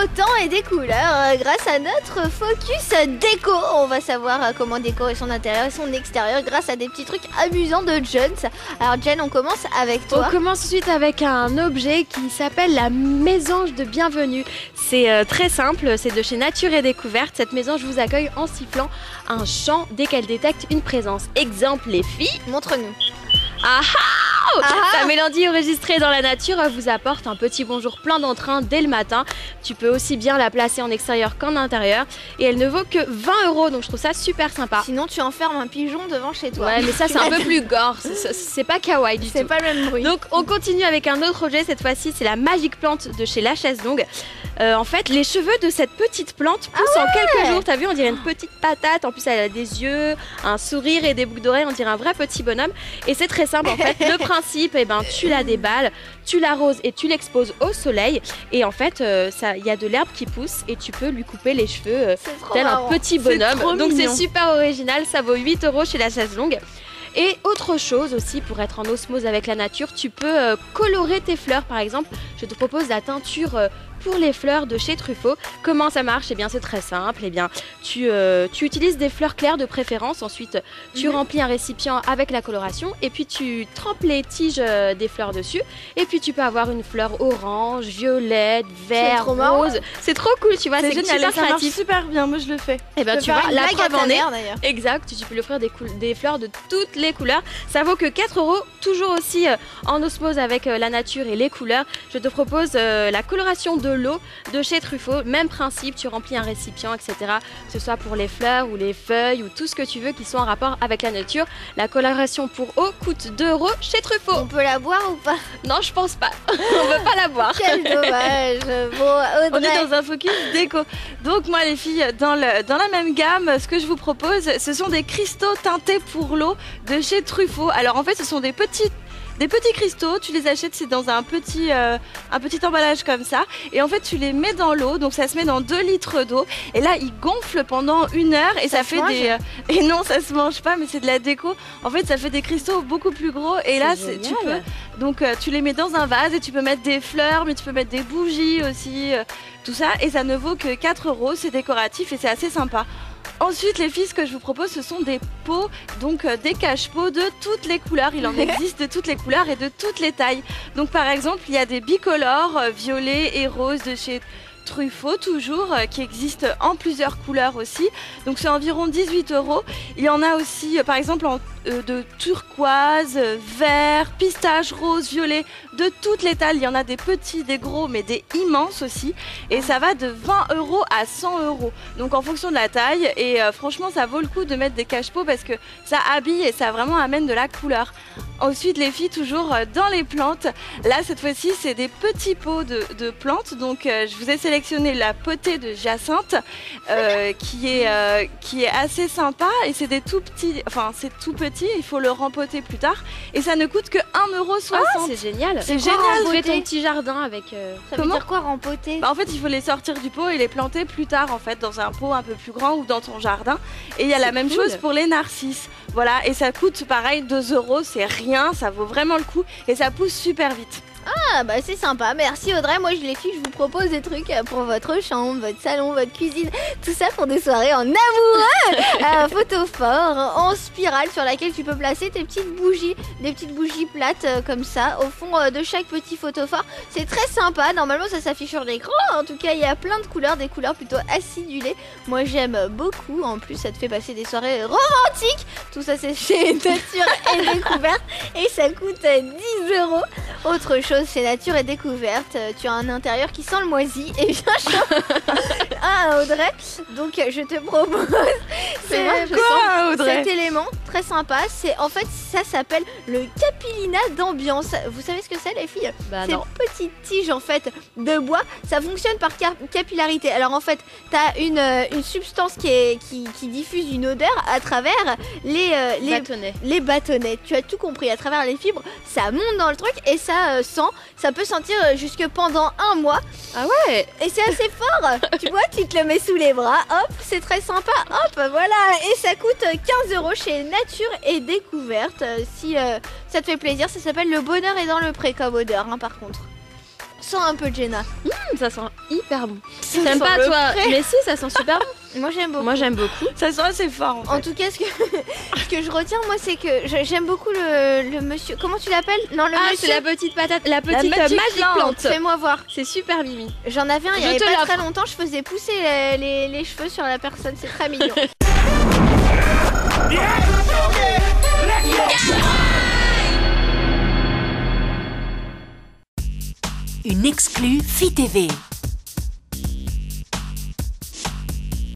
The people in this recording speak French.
beau temps et des couleurs grâce à notre focus déco. On va savoir comment décorer son intérieur et son extérieur grâce à des petits trucs amusants de Jones. Alors Jen, on commence avec toi. On commence tout de suite avec un objet qui s'appelle la mésange de bienvenue. C'est très simple, c'est de chez Nature et Découverte. Cette mésange vous accueille en sifflant un chant dès qu'elle détecte une présence. Exemple les filles. Montre-nous. Ah La mélodie enregistrée dans la nature vous apporte un petit bonjour plein d'entrain dès le matin. Tu peux aussi bien la placer en extérieur qu'en intérieur. Et elle ne vaut que 20 €, donc je trouve ça super sympa. Sinon tu enfermes un pigeon devant chez toi. Ouais, mais ça c'est un peu plus gore, c'est pas kawaii du tout. C'est pas le même bruit. Donc on continue avec un autre objet, cette fois-ci c'est la Magic Plante de chez La Chaise Longue. En fait, les cheveux de cette petite plante poussent en quelques jours. T'as vu, on dirait une petite patate. En plus, elle a des yeux, un sourire et des boucles d'oreilles. On dirait un vrai petit bonhomme. Et c'est très simple. En fait, le principe, tu la déballes, tu l'arroses et tu l'exposes au soleil. Et en fait, il y a de l'herbe qui pousse et tu peux lui couper les cheveux tel un petit bonhomme. Donc c'est super original. Ça vaut 8 € chez La Chaise Longue. Et autre chose aussi, pour être en osmose avec la nature, tu peux colorer tes fleurs. Par exemple, je te propose la teinture pour les fleurs de chez Truffaut. Comment ça marche? Eh bien, c'est très simple. Eh bien, tu utilises des fleurs claires de préférence. Ensuite, tu remplis un récipient avec la coloration et puis tu trempes les tiges des fleurs dessus. Et puis, tu peux avoir une fleur orange, violette, vert, rose. C'est trop cool, tu vois. C'est génial, super ça marche créatif. Super bien, moi je le fais. Eh bien, tu vois, la preuve en est. D'ailleurs. Exact, tu peux lui offrir des fleurs de toutes les couleurs. Ça vaut que 4 €, toujours aussi en osmose avec la nature et les couleurs. Je te propose la coloration de l'eau de chez Truffaut. Même principe, tu remplis un récipient, etc. Que ce soit pour les fleurs ou les feuilles ou tout ce que tu veux qui soit en rapport avec la nature. La coloration pour eau coûte 2 € chez Truffaut. On peut la boire ou pas? Non, je pense pas. On veut pas la boire. Quel dommage. Bon, On Audrey. est dans un focus déco. Donc moi les filles, dans la même gamme, ce que je vous propose, ce sont des cristaux teintés pour l'eau de chez Truffaut. Alors en fait, ce sont des petits cristaux, tu les achètes, c'est dans un petit emballage comme ça. Et en fait, tu les mets dans l'eau, donc ça se met dans 2 litres d'eau. Et là, ils gonflent pendant 1 heure et ça fait des... et non, ça se mange pas, mais c'est de la déco. En fait, ça fait des cristaux beaucoup plus gros. Et là, tu peux... Donc, tu les mets dans un vase et tu peux mettre des fleurs, mais tu peux mettre des bougies aussi, tout ça. Et ça ne vaut que 4 €, c'est décoratif et c'est assez sympa. Ensuite, les filles, ce que je vous propose, ce sont des pots, donc des cache-pots de toutes les couleurs. Il en existe de toutes les couleurs et de toutes les tailles. Donc, par exemple, il y a des bicolores, violets et roses de chez Truffaut, toujours, qui existent en plusieurs couleurs aussi. Donc, c'est environ 18 €. Il y en a aussi, par exemple, de turquoise, vert, pistache, rose, violet, de toutes les tailles. Il y en a des petits, des gros, mais des immenses aussi. Et ça va de 20 € à 100 €. Donc en fonction de la taille. Et franchement, ça vaut le coup de mettre des cache-pots parce que ça habille et ça vraiment amène de la couleur. Ensuite, les filles, toujours dans les plantes. Là, cette fois-ci, c'est des petits pots de plantes. Donc je vous ai sélectionné la potée de Jacinthe qui est assez sympa. Et c'est des tout petits, enfin c'est tout petit. Il faut le rempoter plus tard et ça ne coûte que 1,60 €. Ah, c'est génial. C'est génial. Tu fais ton petit jardin avec. Ça veut dire quoi, rempoter? En fait, il faut les sortir du pot et les planter plus tard, en fait, dans un pot un peu plus grand ou dans ton jardin. Et il y a la même chose pour les narcisses. Voilà, et ça coûte pareil 2 €, c'est rien, ça vaut vraiment le coup et ça pousse super vite. Ah bah c'est sympa, merci Audrey. Moi les filles, je vous propose des trucs pour votre chambre, votre salon, votre cuisine, tout ça pour des soirées en amoureux. Photophore en spirale sur laquelle tu peux placer tes petites bougies, des petites bougies plates comme ça au fond de chaque petit photophore. C'est très sympa, normalement ça s'affiche sur l'écran. En tout cas il y a plein de couleurs, des couleurs plutôt acidulées. Moi j'aime beaucoup, en plus ça te fait passer des soirées romantiques. Tout ça c'est chez Nature et Découverte et ça coûte 10 €. Autre chose, c'est Nature et Découverte. Tu as un intérieur qui sent le moisi et bien chaud. Ah Audrey, donc je te propose cet élément très sympa. C'est en fait ça s'appelle le capilina d'ambiance. Vous savez ce que c'est les filles? C'est une petite tige en fait de bois. Ça fonctionne par capillarité. Alors en fait, tu as une substance qui diffuse une odeur à travers les bâtonnets. Tu as tout compris, à travers les fibres, ça monte dans le truc et ça sent. Ça peut sentir jusque pendant 1 mois. Ah ouais. Et c'est assez fort. Tu vois, tu te le mets sous les bras. Hop, c'est très sympa. Hop, voilà. Et ça coûte 15 € chez Nature et Découverte. Si ça te fait plaisir, ça s'appelle Le Bonheur est dans le pré comme odeur, hein, par contre. sent un peu, Jenna. Ça sent hyper bon. Ça T'aimes sent pas le toi? frais. Mais si, ça sent super bon. Moi j'aime beaucoup. Moi j'aime beaucoup. Ça sent assez fort en fait. En tout cas, ce que je retiens, moi, c'est que j'aime beaucoup le monsieur. Comment tu l'appelles? Non, le Ah, monsieur. c'est la petite patate, la petite Magic Magic Plant. Plant. Fais-moi voir. C'est super mimi. J'en avais un il y Je avait te pas l'offre. très longtemps. Je faisais pousser les cheveux sur la personne. C'est très mignon. Une exclue Phi TV.